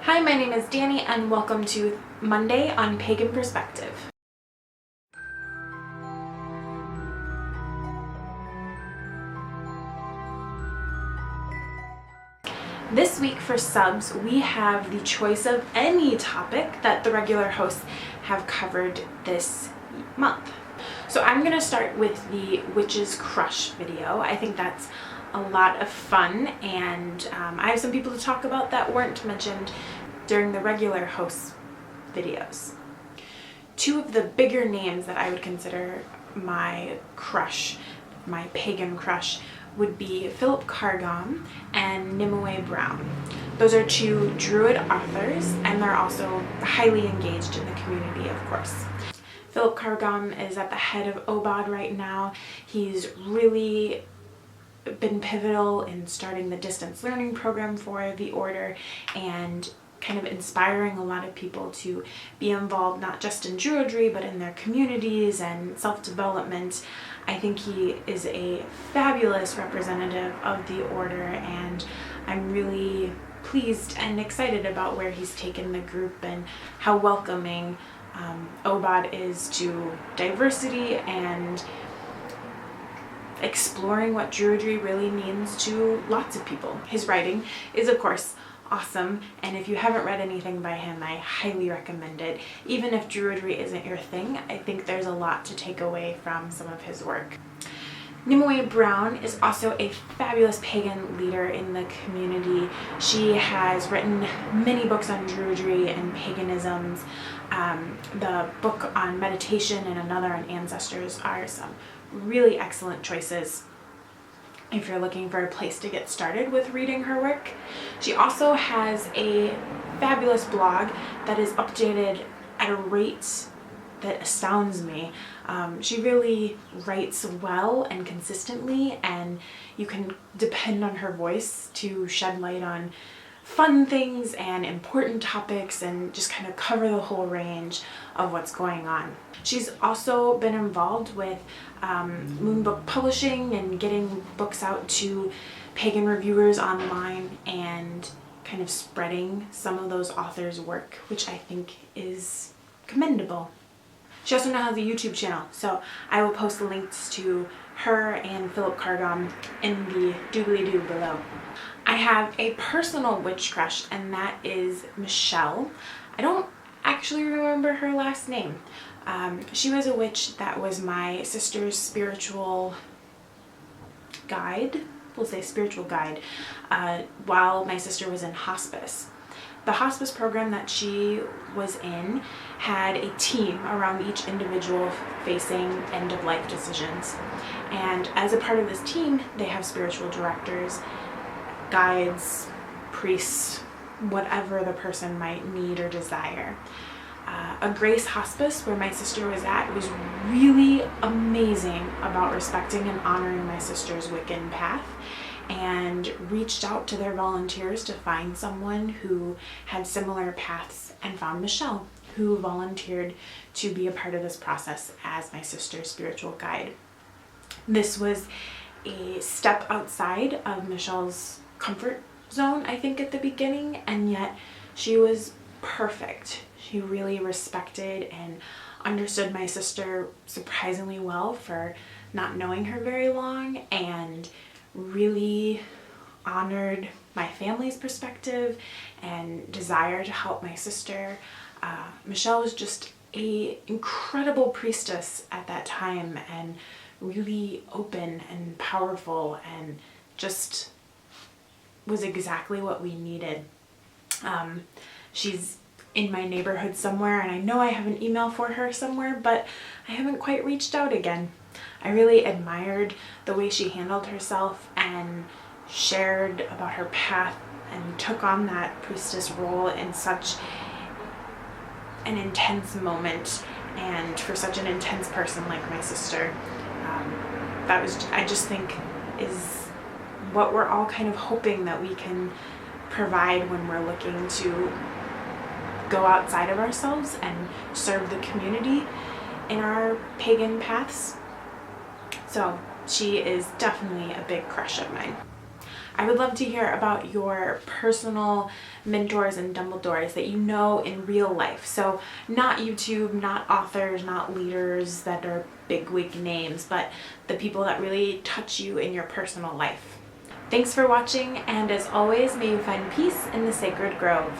Hi, my name is Danny and welcome to Monday on Pagan Perspective. This week for subs, we have the choice of any topic that the regular hosts have covered this month. So I'm going to start with the Witch's Crush video. I think that's a lot of fun, and I have some people to talk about that weren't mentioned during the regular hosts videos. Two of the bigger names that I would consider my crush, my pagan crush, would be Philip Carr-Gomm and Nimue Brown. Those are two Druid authors, and they're also highly engaged in the community, of course. Philip Carr-Gomm is at the head of OBOD right now. He's really been pivotal in starting the distance learning program for the order and kind of inspiring a lot of people to be involved not just in Druidry but in their communities and self-development. I think he is a fabulous representative of the order, and I'm really pleased and excited about where he's taken the group and how welcoming OBOD is to diversity and exploring what Druidry really means to lots of people. His writing is, of course, awesome, and if you haven't read anything by him, I highly recommend it. Even if Druidry isn't your thing, I think there's a lot to take away from some of his work. Nimue Brown is also a fabulous pagan leader in the community. She has written many books on Druidry and paganisms. The book on meditation and another on ancestors are some really excellent choices if you're looking for a place to get started with reading her work. She also has a fabulous blog that is updated at a rate that astounds me. She really writes well and consistently, and you can depend on her voice to shed light on fun things and important topics and just kind of cover the whole range of what's going on. She's also been involved with Moonbook Publishing and getting books out to pagan reviewers online and kind of spreading some of those authors' work, which I think is commendable. She also now has a YouTube channel, so I will post the links to her and Philip Carr-Gomm in the doobly-doo below. I have a personal witch crush, and that is Michelle. I don't actually remember her last name. She was a witch that was my sister's spiritual guide, we'll say spiritual guide, while my sister was in hospice. The hospice program that she was in had a team around each individual facing end-of-life decisions. And as a part of this team, they have spiritual directors, guides, priests, whatever the person might need or desire. A Grace hospice, where my sister was at, was really amazing about respecting and honoring my sister's Wiccan path, and reached out to their volunteers to find someone who had similar paths, and found Michelle, who volunteered to be a part of this process as my sister's spiritual guide. This was a step outside of Michelle's comfort zone, I think, at the beginning, and yet she was perfect. She really respected and understood my sister surprisingly well for not knowing her very long, and really honored my family's perspective and desire to help my sister. Michelle was just an incredible priestess at that time, and really open and powerful, and just was exactly what we needed. She's in my neighborhood somewhere, and I know I have an email for her somewhere, but I haven't quite reached out again. I really admired the way she handled herself and shared about her path and took on that priestess role in such an intense moment, and for such an intense person like my sister. I just think is what we're all kind of hoping that we can provide when we're looking to go outside of ourselves and serve the community in our pagan paths. So she is definitely a big crush of mine. I would love to hear about your personal mentors and Dumbledores that you know in real life. So not YouTube, not authors, not leaders that are bigwig names, but the people that really touch you in your personal life. Thanks for watching, and as always, may you find peace in the sacred grove.